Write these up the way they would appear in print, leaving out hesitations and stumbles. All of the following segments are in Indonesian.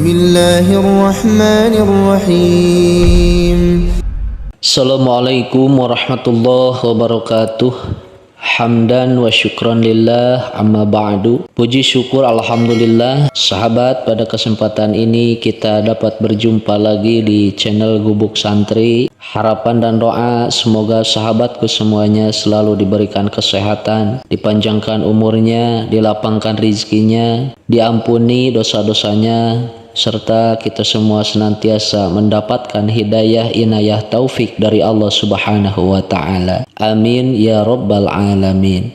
Bismillahirrahmanirrahim. Assalamualaikum warahmatullahi wabarakatuh. Hamdan wa syukran lillah, amma ba'du. Puji syukur alhamdulillah. Sahabat, pada kesempatan ini kita dapat berjumpa lagi di channel Gubuk Santri. Harapan dan doa semoga sahabatku semuanya selalu diberikan kesehatan, dipanjangkan umurnya, dilapangkan rizkinya, diampuni dosa-dosanya, serta kita semua senantiasa mendapatkan hidayah, inayah, taufik dari Allah Subhanahu wa Ta'ala. Amin ya Rabbal Alamin.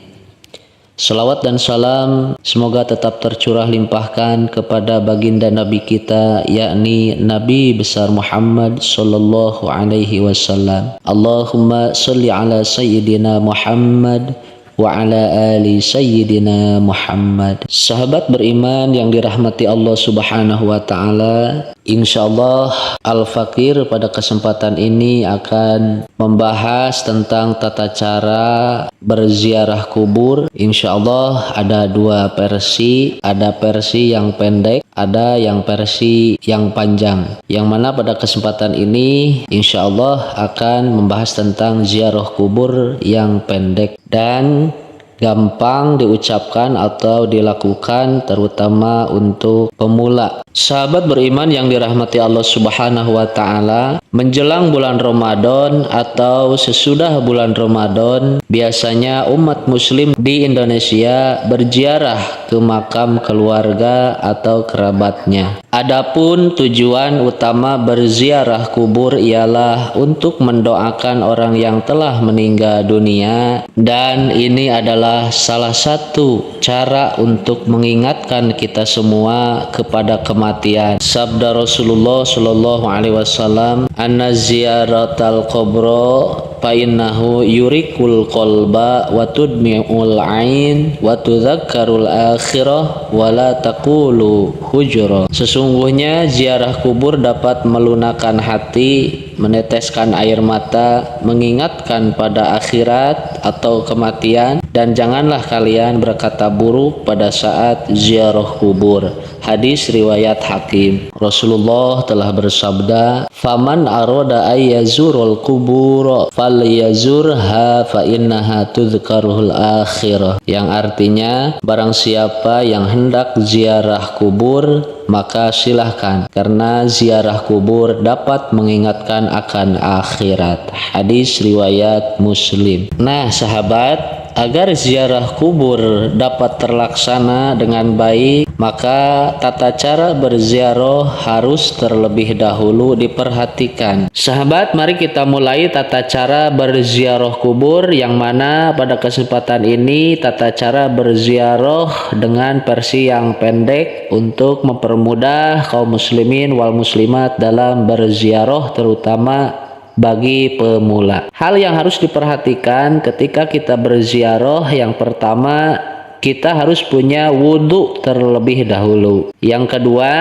Salawat dan salam semoga tetap tercurah limpahkan kepada baginda Nabi kita, yakni Nabi besar Muhammad sallallahu alaihi wasallam. Allahumma salli ala Sayyidina Muhammad wa ala ali Sayyidina Muhammad. Sahabat beriman yang dirahmati Allah Subhanahu wa Ta'ala, insyaallah Al-Fakir pada kesempatan ini akan membahas tentang tata cara berziarah kubur. Insyaallah ada dua versi, ada versi yang pendek, ada yang versi yang panjang, yang mana pada kesempatan ini insyaallah akan membahas tentang ziarah kubur yang pendek dan gampang diucapkan atau dilakukan, terutama untuk pemula. Sahabat beriman yang dirahmati Allah Subhanahu wa Ta'ala, menjelang bulan Ramadan atau sesudah bulan Ramadan, biasanya umat muslim di Indonesia berziarah ke makam keluarga atau kerabatnya. Adapun tujuan utama berziarah kubur ialah untuk mendoakan orang yang telah meninggal dunia, dan ini adalah salah satu cara untuk mengingatkan kita semua kepada kematian. Sabda Rasulullah Shallallahu Alaihi Wasallam, "Anna ziyaratal qabro fa innahu yurikul qalba wa tudmi'ul ain wa tudzakkarul akhirah wa la taqulu hujra." Sesungguhnya ziarah kubur dapat melunakkan hati, meneteskan air mata, mengingatkan pada akhirat atau kematian, dan janganlah kalian berkata buruk pada saat ziarah kubur. Hadis riwayat Hakim. Rasulullah telah bersabda, "Faman arada ayyazurul kubur falyazurha fa innaha tudhkarul akhirah." Yang artinya, barang siapa yang hendak ziarah kubur, maka silahkan, karena ziarah kubur dapat mengingatkan akan akhirat. Hadis riwayat Muslim. Nah sahabat, agar ziarah kubur dapat terlaksana dengan baik, maka tata cara berziarah harus terlebih dahulu diperhatikan. Sahabat, mari kita mulai tata cara berziarah kubur, yang mana pada kesempatan ini tata cara berziarah dengan versi yang pendek untuk mempermudah kaum muslimin wal muslimat dalam berziarah, terutama bagi pemula. Hal yang harus diperhatikan ketika kita berziarah, yang pertama, kita harus punya wudhu terlebih dahulu. Yang kedua,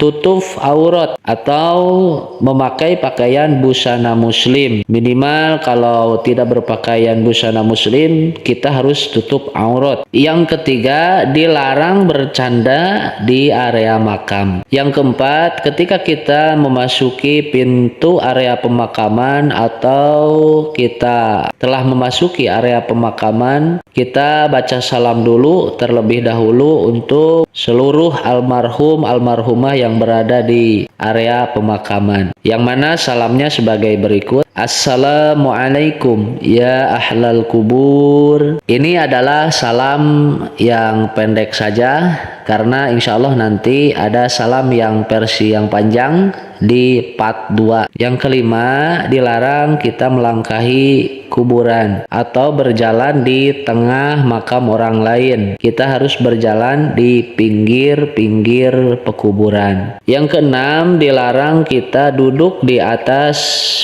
tutup aurat atau memakai pakaian busana muslim. Minimal kalau tidak berpakaian busana muslim, kita harus tutup aurat. Yang ketiga, dilarang bercanda di area makam. Yang keempat, ketika kita memasuki pintu area pemakaman atau kita telah memasuki area pemakaman, kita baca salam dulu terlebih dahulu untuk seluruh almarhum almarhumah yang berada di area pemakaman, yang mana salamnya sebagai berikut: Assalamualaikum ya ahlal kubur. Ini adalah salam yang pendek saja, karena insya Allah nanti ada salam yang versi yang panjang di part 2. Yang kelima, dilarang kita melangkahi kuburan atau berjalan di tengah makam orang lain. Kita harus berjalan di pinggir-pinggir pekuburan. Yang keenam, dilarang kita duduk di atas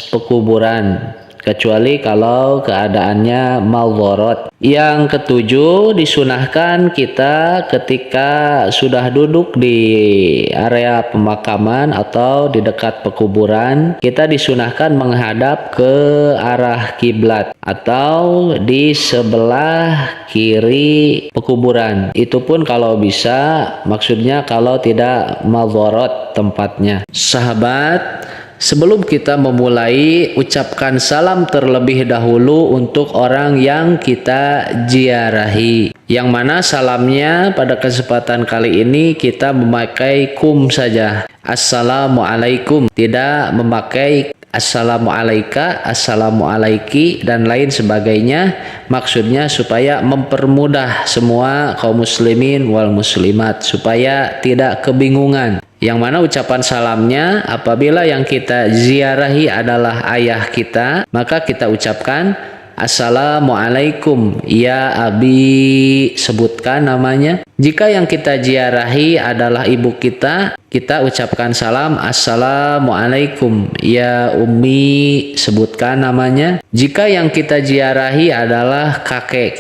pekuburan kecuali kalau keadaannya maldharat. Yang ketujuh, disunahkan kita ketika sudah duduk di area pemakaman atau di dekat pekuburan, kita disunahkan menghadap ke arah kiblat atau di sebelah kiri pekuburan. Itu pun kalau bisa, maksudnya kalau tidak maldharat tempatnya. Sahabat, sebelum kita memulai, ucapkan salam terlebih dahulu untuk orang yang kita ziarahi. Yang mana salamnya pada kesempatan kali ini kita memakai kum saja. Assalamualaikum, tidak memakai assalamualaika, assalamualaiki, dan lain sebagainya. Maksudnya supaya mempermudah semua kaum muslimin wal muslimat, supaya tidak kebingungan. Yang mana ucapan salamnya apabila yang kita ziarahi adalah ayah kita, maka kita ucapkan assalamualaikum ya abi, sebutkan namanya. Jika yang kita ziarahi adalah ibu kita, kita ucapkan salam assalamualaikum ya ummi, sebutkan namanya. Jika yang kita ziarahi adalah kakek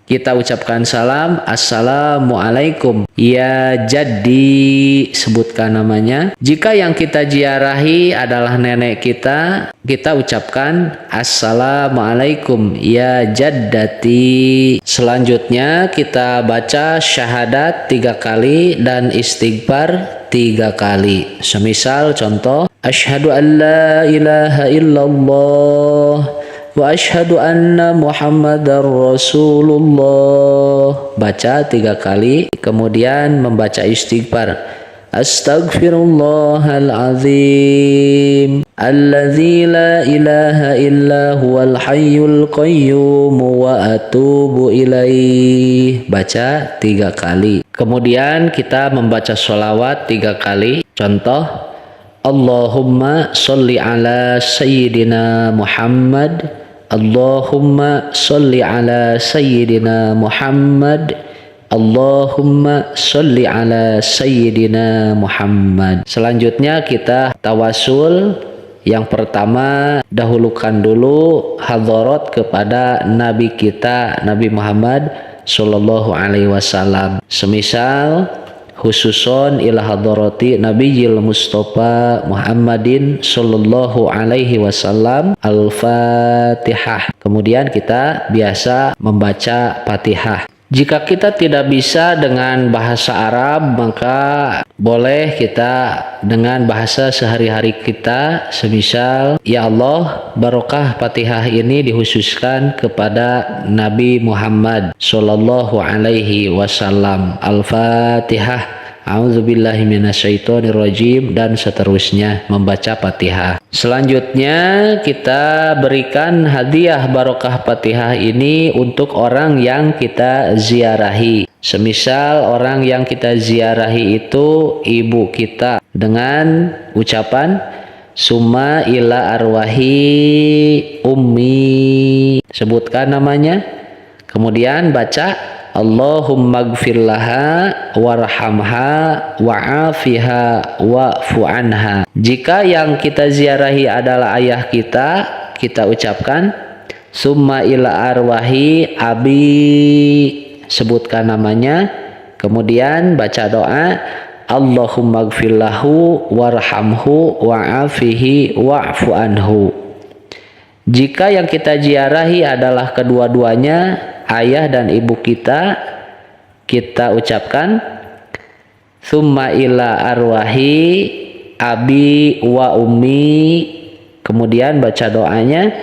kita ucapkan salam assalamualaikum ya jaddi, sebutkan namanya. Jika yang kita ziarahi adalah nenek kita ucapkan assalamualaikum ya jaddati. Selanjutnya kita baca syahadat 3 kali dan istighfar 3 kali. Semisal contoh, asyhadu an la ilaha illallah wa asyhadu anna muhammadar rasulullah. Baca 3 kali, kemudian membaca istighfar. Astaghfirullahalazim alladzi la ilaha illa huwal hayyul qayyum wa atubu ilaih. Baca 3 kali. Kemudian kita membaca sholawat 3 kali. Contoh, Allahumma sholli ala sayyidina Muhammad, Allahumma sholli ala sayyidina Muhammad, Allahumma sholli ala sayyidina Muhammad. Selanjutnya kita tawasul. Yang pertama, dahulukan dulu hadarat kepada Nabi kita, Nabi Muhammad sallallahu alaihi wasallam. Semisal khususon ila hadarati Nabiyil Mustafa Muhammadin sallallahu alaihi wasallam Al-Fatihah. Kemudian kita biasa membaca Fatihah. Jika kita tidak bisa dengan bahasa Arab, maka boleh kita dengan bahasa sehari-hari kita. Semisal, ya Allah, barokah Fatihah ini dikhususkan kepada Nabi Muhammad sallallahu alaihi wasallam. Al-Fatihah. A'udzubillahi minasyaitonirrajim, dan seterusnya, membaca Fatihah. Selanjutnya kita berikan hadiah barokah Fatihah ini untuk orang yang kita ziarahi. Semisal orang yang kita ziarahi itu ibu kita, dengan ucapan summa ila arwahi ummi, sebutkan namanya. Kemudian baca Allahumma gfir laha warhamha wa'afiha wa'fu anha. Jika yang kita ziarahi adalah ayah kita ucapkan summa ila arwahi abi, sebutkan namanya. Kemudian baca doa Allahumma gfir lahu warhamhu wa'afihi wa'fu anhu. Jika yang kita ziarahi adalah kedua-duanya, ayah dan ibu kita ucapkan summa ila arwahi abi wa ummi. Kemudian baca doanya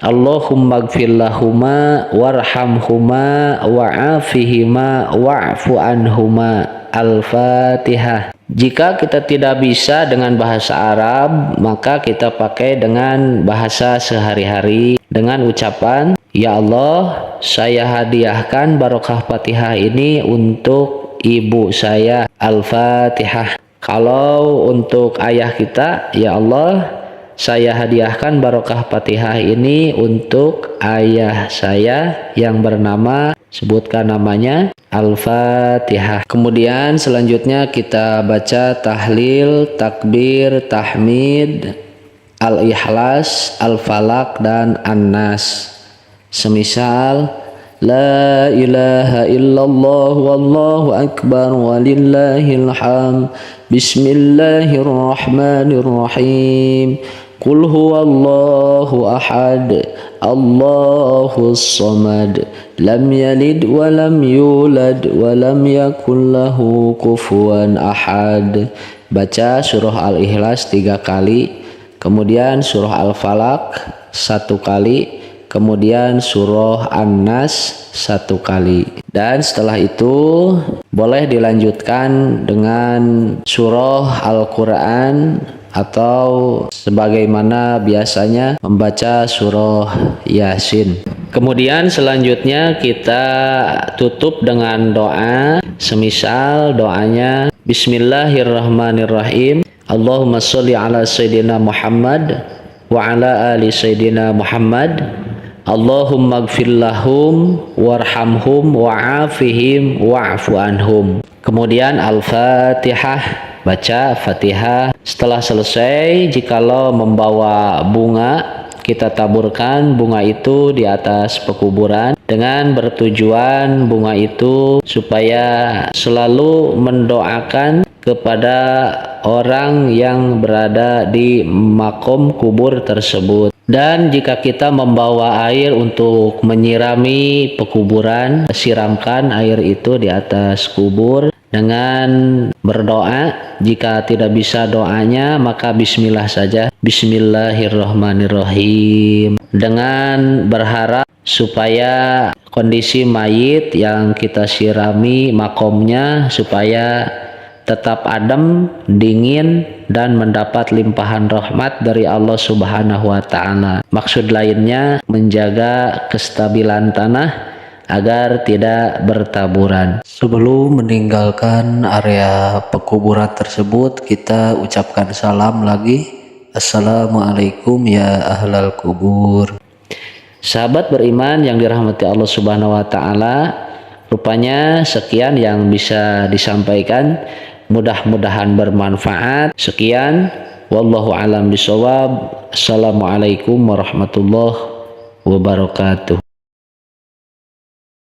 Allahumma gfir lahuma warhamhuma wa'afihima wa'fu anhuma. Al-Fatihah. Jika kita tidak bisa dengan bahasa Arab, maka kita pakai dengan bahasa sehari-hari dengan ucapan, ya Allah, saya hadiahkan barokah Fatihah ini untuk ibu saya. Al-Fatihah. Kalau untuk ayah kita, ya Allah, saya hadiahkan barokah Fatihah ini untuk ayah saya yang bernama, sebutkan namanya, Al-Fatihah. Kemudian selanjutnya kita baca tahlil, takbir, tahmid Al-Ikhlas, Al-Falaq, dan An-Nas. Semisal La ilaha illallah wallahu akbar walillahil hamd. Bismillahirrahmanirrahim. Qul huwallahu ahad, Allahus samad, lam yalid wa lam yulad wa lam yakul lahu kufuwan ahad. Baca surah Al-Ikhlas 3 kali, kemudian surah Al-Falaq 1 kali, kemudian surah An-Nas 1 kali. Dan setelah itu boleh dilanjutkan dengan surah Al-Quran atau sebagaimana biasanya membaca surah Yasin. Kemudian selanjutnya kita tutup dengan doa. Semisal doanya Bismillahirrahmanirrahim. Allahumma sholli ala Sayyidina Muhammad wa ala ali Sayyidina Muhammad. Allahumma gfir lahum warhamhum wa'afihim wa'fu anhum. Kemudian Al-Fatihah, baca Fatihah. Setelah selesai, jikalau membawa bunga, kita taburkan bunga itu di atas pekuburan dengan bertujuan bunga itu supaya selalu mendoakan kepada orang yang berada di makom kubur tersebut. Dan jika kita membawa air untuk menyirami pekuburan, siramkan air itu di atas kubur dengan berdoa. Jika tidak bisa doanya, maka bismillah saja. Bismillahirrahmanirrahim. Dengan berharap supaya kondisi mayit yang kita sirami makomnya supaya tetap adem, dingin, dan mendapat limpahan rahmat dari Allah Subhanahu wa Ta'ala. Maksud lainnya menjaga kestabilan tanah agar tidak bertaburan. Sebelum meninggalkan area pekuburan tersebut, kita ucapkan salam lagi. Assalamualaikum ya ahlal kubur. Sahabat beriman yang dirahmati Allah Subhanahu wa Ta'ala, rupanya sekian yang bisa disampaikan. Mudah-mudahan bermanfaat. Sekian, wallahu alam bisawab. Assalamualaikum warahmatullahi wabarakatuh.